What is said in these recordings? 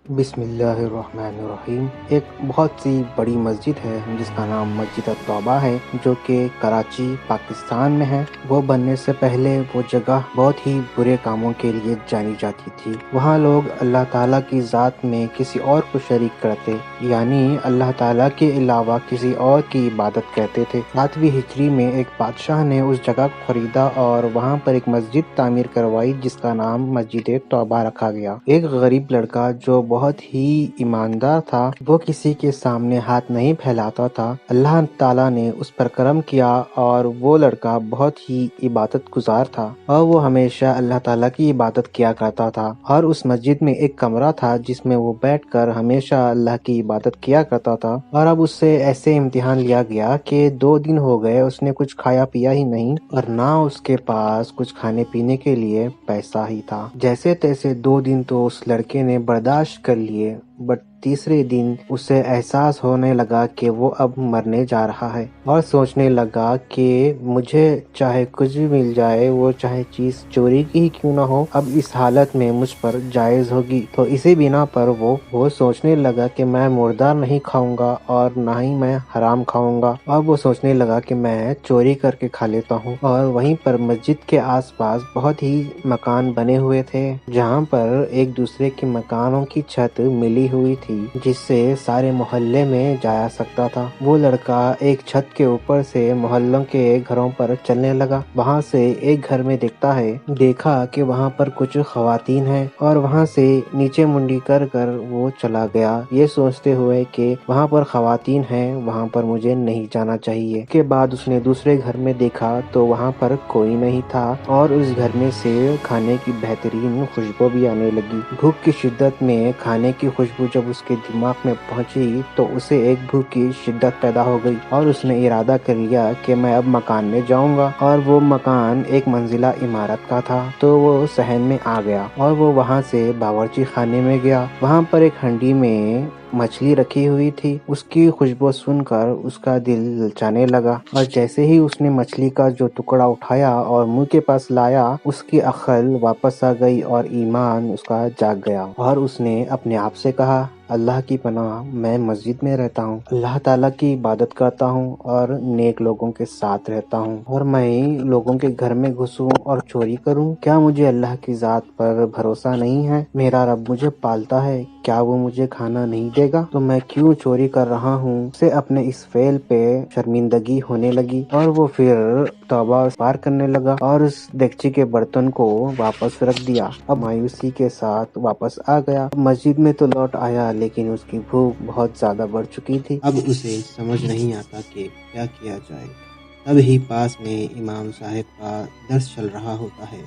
بسم اللہ الرحمن الرحیم۔ ایک بہت سی بڑی مسجد ہے جس کا نام مسجد التوبہ ہے، جو کہ کراچی پاکستان میں ہے۔ وہ بننے سے پہلے وہ جگہ بہت ہی برے کاموں کے لیے جانی جاتی تھی۔ وہاں لوگ اللہ تعالیٰ کی ذات میں کسی اور کو شریک کرتے، یعنی اللہ تعالیٰ کے علاوہ کسی اور کی عبادت کرتے تھے۔ 8ویں ہجری میں ایک بادشاہ نے اس جگہ کو خریدا اور وہاں پر ایک مسجد تعمیر کروائی جس کا نام مسجد توبہ رکھا گیا۔ ایک غریب لڑکا جو بہت ہی ایماندار تھا، وہ کسی کے سامنے ہاتھ نہیں پھیلاتا تھا، اللہ تعالیٰ نے اس پر کرم کیا اور وہ لڑکا بہت ہی عبادت گزار تھا اور وہ ہمیشہ اللہ تعالیٰ کی عبادت کیا کرتا تھا۔ اور اس مسجد میں ایک کمرہ تھا جس میں وہ بیٹھ کر ہمیشہ اللہ کی عبادت کیا کرتا تھا۔ اور اب اس سے ایسے امتحان لیا گیا کہ 2 دن ہو گئے اس نے کچھ کھایا پیا ہی نہیں اور نہ اس کے پاس کچھ کھانے پینے کے لیے پیسہ ہی تھا۔ جیسے تیسے 2 دن تو اس لڑکے نے برداشت کر لیے، بٹ تیسرے دن اسے احساس ہونے لگا کہ وہ اب مرنے جا رہا ہے اور سوچنے لگا کہ مجھے چاہے کچھ بھی مل جائے، وہ چاہے چیز چوری کی ہی کیوں نہ ہو، اب اس حالت میں مجھ پر جائز ہوگی۔ تو اسی بنا پر وہ سوچنے لگا کہ میں مردار نہیں کھاؤں گا اور نہ ہی میں حرام کھاؤں گا، اور وہ سوچنے لگا کہ میں چوری کر کے کھا لیتا ہوں۔ اور وہیں پر مسجد کے آس پاس بہت ہی مکان بنے ہوئے تھے جہاں پر ایک دوسرے کے مکانوں کی چھت ملی ہوئی تھی جس سے سارے محلے میں جایا سکتا تھا۔ وہ لڑکا ایک چھت کے اوپر سے محلوں کے گھروں پر چلنے لگا۔ وہاں سے ایک گھر میں دیکھا کہ وہاں پر کچھ خواتین ہیں اور وہاں سے نیچے منڈی کر کر وہ چلا گیا، یہ سوچتے ہوئے کہ وہاں پر خواتین ہیں، وہاں پر مجھے نہیں جانا چاہیے۔ اس کے بعد اس نے دوسرے گھر میں دیکھا تو وہاں پر کوئی نہیں تھا اور اس گھر میں سے کھانے کی بہترین خوشبو بھی آنے لگی۔ بھوک کی شدت میں کھانے کی خوشبو جب اس کے دماغ میں پہنچی تو اسے ایک بھوک کی شدت پیدا ہو گئی اور اس نے ارادہ کر لیا کہ میں اب مکان میں جاؤں گا، اور وہ مکان ایک منزلہ عمارت کا تھا۔ تو وہ صحن میں آ گیا اور وہ وہاں سے باورچی خانے میں گیا۔ وہاں پر ایک ہنڈی میں مچھلی رکھی ہوئی تھی۔ اس کی خوشبو سن کر اس کا دل للچانے لگا اور جیسے ہی اس نے مچھلی کا جو ٹکڑا اٹھایا اور منہ کے پاس لایا، اس کی عقل واپس آ گئی اور ایمان اس کا جاگ گیا، اور اس نے اپنے آپ سے کہا، اللہ کی پناہ، میں مسجد میں رہتا ہوں، اللہ تعالیٰ کی عبادت کرتا ہوں اور نیک لوگوں کے ساتھ رہتا ہوں، اور میں لوگوں کے گھر میں گھسوں اور چوری کروں؟ کیا مجھے اللہ کی ذات پر بھروسہ نہیں ہے؟ میرا رب مجھے پالتا ہے، کیا وہ مجھے کھانا نہیں دے گا؟ تو میں کیوں چوری کر رہا ہوں؟ اسے اپنے اس فعل پہ شرمندگی ہونے لگی اور وہ پھر توبہ پار کرنے لگا اور اس دیگچی کے برتن کو واپس رکھ دیا۔ اب مایوسی کے ساتھ واپس آ گیا۔ مسجد میں تو لوٹ آیا لیکن اس کی بھوک بہت زیادہ بڑھ چکی تھی۔ اب اسے سمجھ نہیں آتا کہ کیا کیا جائے۔ تب ہی پاس میں امام صاحب کا درس چل رہا ہوتا ہے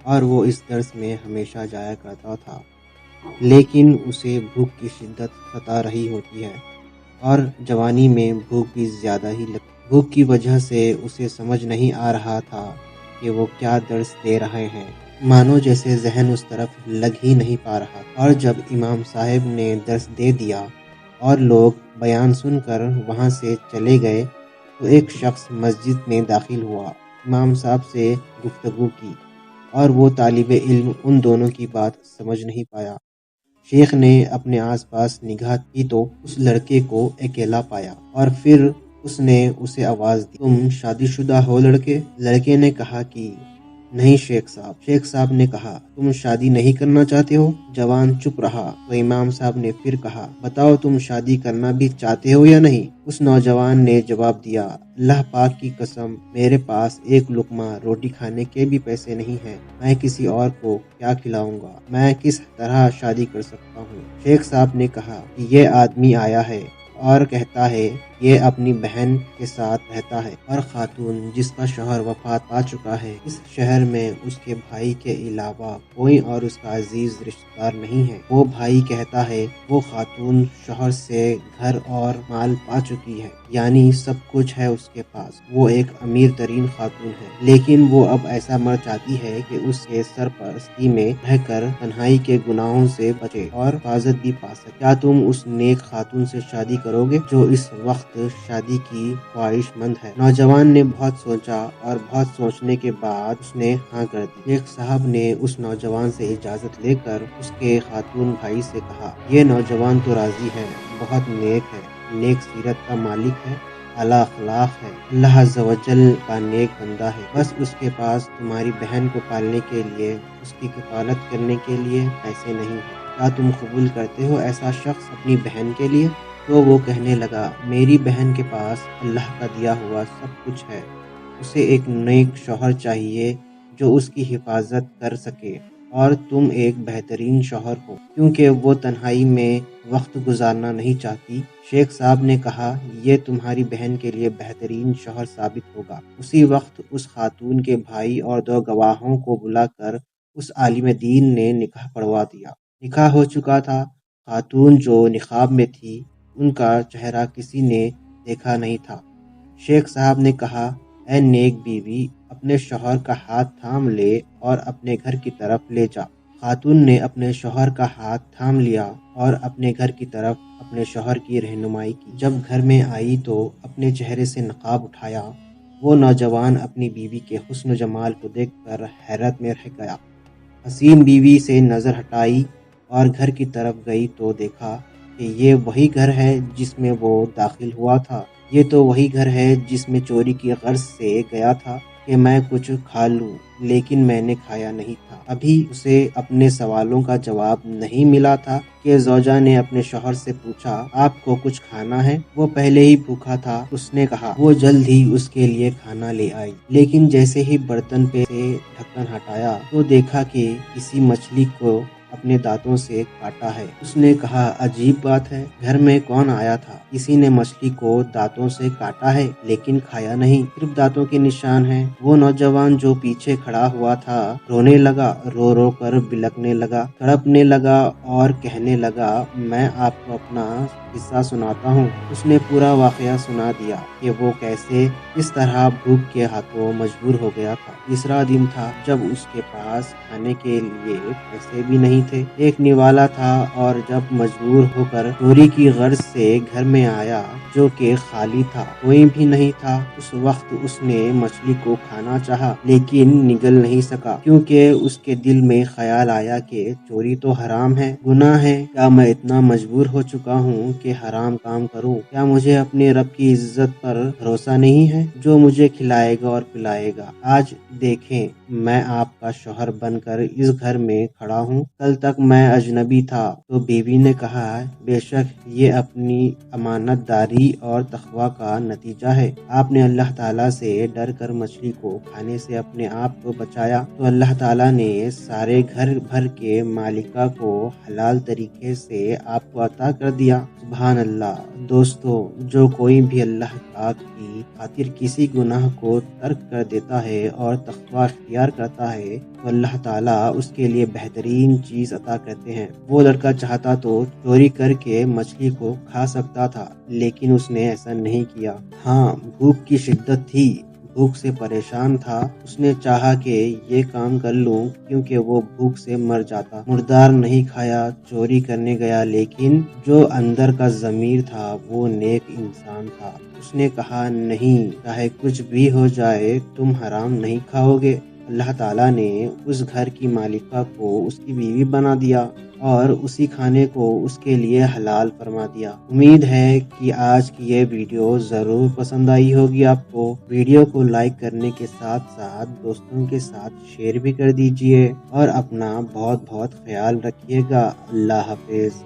اور وہ اس درس میں ہمیشہ جایا کرتا تھا، لیکن اسے بھوک کی شدت ستا رہی ہوتی ہے اور جوانی میں بھوک بھی زیادہ ہی لگتی۔ بھوک کی وجہ سے اسے سمجھ نہیں آ رہا تھا کہ وہ کیا درس دے رہے ہیں، مانو جیسے ذہن اس طرف لگ ہی نہیں پا رہا۔ اور جب امام صاحب نے درس دے دیا اور لوگ بیان سن کر وہاں سے چلے گئے تو ایک شخص مسجد میں داخل ہوا، امام صاحب سے گفتگو کی اور وہ طالب علم ان دونوں کی بات سمجھ نہیں پایا۔ شیخ نے اپنے آس پاس نگاہ کی تو اس لڑکے کو اکیلا پایا اور پھر اس نے اسے آواز دی، تم شادی شدہ ہو لڑکے؟ لڑکے نے کہا کہ نہیں شیخ صاحب۔ شیخ صاحب نے کہا، تم شادی نہیں کرنا چاہتے ہو؟ جوان چپ رہا تو امام صاحب نے پھر کہا، بتاؤ تم شادی کرنا بھی چاہتے ہو یا نہیں؟ اس نوجوان نے جواب دیا، اللہ پاک کی قسم، میرے پاس ایک لقمہ روٹی کھانے کے بھی پیسے نہیں ہیں، میں کسی اور کو کیا کھلاؤں گا؟ میں کس طرح شادی کر سکتا ہوں؟ شیخ صاحب نے کہا کہ یہ آدمی آیا ہے اور کہتا ہے یہ اپنی بہن کے ساتھ رہتا ہے، اور خاتون جس کا شوہر وفات پا چکا ہے، اس شہر میں اس کے بھائی کے علاوہ کوئی اور اس کا عزیز رشتہ دار نہیں ہے۔ وہ بھائی کہتا ہے وہ خاتون شوہر سے گھر اور مال پا چکی ہے، یعنی سب کچھ ہے اس کے پاس، وہ ایک امیر ترین خاتون ہے، لیکن وہ اب ایسا مر چاہتی ہے کہ اس کے سرپرستی میں رہ کر تنہائی کے گناہوں سے بچے اور حفاظت بھی پا سکے۔ کیا تم اس نیک خاتون سے شادی کرو گے جو اس وقت وقت شادی کی خواہش مند ہے۔ نوجوان نے بہت سوچا اور بہت سوچنے کے بعد اس نے ہاں کر دی۔ شیخ صاحب نے اس نوجوان سے اجازت لے کر اس کے خاتون بھائی سے کہا، یہ نوجوان تو راضی ہے، بہت نیک ہے، نیک سیرت کا مالک ہے، اعلیٰ اخلاق ہے، اللہ عز و جل کا نیک بندہ ہے، بس اس کے پاس تمہاری بہن کو پالنے کے لیے، اس کی کفالت کرنے کے لیے پیسے نہیں ہیں، کیا تم قبول کرتے ہو ایسا شخص اپنی بہن کے لیے؟ تو وہ کہنے لگا، میری بہن کے پاس اللہ کا دیا ہوا سب کچھ ہے، اسے ایک نیک شوہر چاہیے جو اس کی حفاظت کر سکے، اور تم ایک بہترین شوہر ہو کیونکہ وہ تنہائی میں وقت گزارنا نہیں چاہتی۔ شیخ صاحب نے کہا، یہ تمہاری بہن کے لیے بہترین شوہر ثابت ہوگا۔ اسی وقت اس خاتون کے بھائی اور 2 گواہوں کو بلا کر اس عالم دین نے نکاح پڑھوا دیا۔ نکاح ہو چکا تھا۔ خاتون جو نقاب میں تھی ان کا چہرہ کسی نے دیکھا نہیں تھا۔ شیخ صاحب نے کہا، اے نیک بیوی، اپنے شوہر کا ہاتھ تھام لے اور اپنے گھر کی طرف لے جا۔ خاتون نے اپنے شوہر کا ہاتھ تھام لیا اور اپنے گھر کی طرف اپنے شوہر کی رہنمائی کی۔ جب گھر میں آئی تو اپنے چہرے سے نقاب اٹھایا۔ وہ نوجوان اپنی بیوی کے حسن و جمال کو دیکھ کر حیرت میں رہ گیا۔ حسین بیوی سے نظر ہٹائی اور گھر کی طرف گئی تو دیکھا کہ یہ وہی گھر ہے جس میں وہ داخل ہوا تھا۔ یہ تو وہی گھر ہے جس میں چوری کی غرض سے گیا تھا کہ میں کچھ کھا لوں، لیکن میں نے کھایا نہیں تھا۔ ابھی اسے اپنے سوالوں کا جواب نہیں ملا تھا کہ زوجہ نے اپنے شوہر سے پوچھا، آپ کو کچھ کھانا ہے؟ وہ پہلے ہی بھوکا تھا۔ اس نے کہا۔ وہ جلد ہی اس کے لیے کھانا لے آئی، لیکن جیسے ہی برتن پہ سے ڈھکن ہٹایا تو دیکھا کہ کسی مچھلی کو اپنے دانتوں سے کاٹا ہے۔ اس نے کہا، عجیب بات ہے، گھر میں کون آیا تھا؟ کسی نے مچھلی کو دانتوں سے کاٹا ہے لیکن کھایا نہیں، صرف دانتوں کے نشان ہیں۔ وہ نوجوان جو پیچھے کھڑا ہوا تھا رونے لگا، رو رو کر بلکنے لگا، تڑپنے لگا اور کہنے لگا، میں آپ کو اپنا قصہ سناتا ہوں۔ اس نے پورا واقعہ سنا دیا کہ وہ کیسے اس طرح بھوک کے ہاتھوں مجبور ہو گیا تھا۔ تیسرا دن تھا جب اس کے پاس کھانے کے لیے پیسے بھی نہیں تھے۔ ایک نوالا تھا اور جب مجبور ہو کر چوری کی غرض سے گھر میں آیا جو کہ خالی تھا، کوئی بھی نہیں تھا، اس وقت اس نے مچھلی کو کھانا چاہا لیکن نگل نہیں سکا کیونکہ اس کے دل میں خیال آیا کہ چوری تو حرام ہے، گناہ ہے، کیا میں اتنا مجبور ہو چکا ہوں کہ حرام کام کروں؟ کیا مجھے اپنے رب کی عزت پر بھروسہ نہیں ہے جو مجھے کھلائے گا اور پلائے گا؟ آج دیکھیں، میں آپ کا شوہر بن کر اس گھر میں کھڑا ہوں، کل تک میں اجنبی تھا۔ تو بیوی نے کہا، بے شک یہ اپنی امانت داری اور تقوی کا نتیجہ ہے۔ آپ نے اللہ تعالیٰ سے ڈر کر مچھلی کو کھانے سے اپنے آپ کو بچایا تو اللہ تعالیٰ نے سارے گھر بھر کے مالکہ کو حلال طریقے سے آپ کو عطا کر دیا۔ سبحان اللہ۔ دوستو، جو کوئی بھی اللہ پاک کی خاطر کسی گناہ کو ترک کر دیتا ہے اور تقوی اختیار کرتا ہے تو اللہ تعالیٰ اس کے لیے بہترین چیز عطا کرتے ہیں۔ وہ لڑکا چاہتا تو چوری کر کے مچھلی کو کھا سکتا تھا، لیکن اس نے ایسا نہیں کیا۔ ہاں، بھوک کی شدت تھی، بھوک سے پریشان تھا، اس نے چاہا کہ یہ کام کر لوں کیونکہ وہ بھوک سے مر جاتا۔ مردار نہیں کھایا، چوری کرنے گیا، لیکن جو اندر کا ضمیر تھا وہ نیک انسان تھا۔ اس نے کہا، نہیں، چاہے کچھ بھی ہو جائے تم حرام نہیں کھاؤ گے۔ اللہ تعالیٰ نے اس گھر کی مالکہ کو اس کی بیوی بنا دیا اور اسی کھانے کو اس کے لیے حلال فرما دیا۔ امید ہے کہ آج کی یہ ویڈیو ضرور پسند آئی ہوگی آپ کو۔ ویڈیو کو لائک کرنے کے ساتھ ساتھ دوستوں کے ساتھ شیئر بھی کر دیجئے اور اپنا بہت بہت خیال رکھیے گا۔ اللہ حافظ۔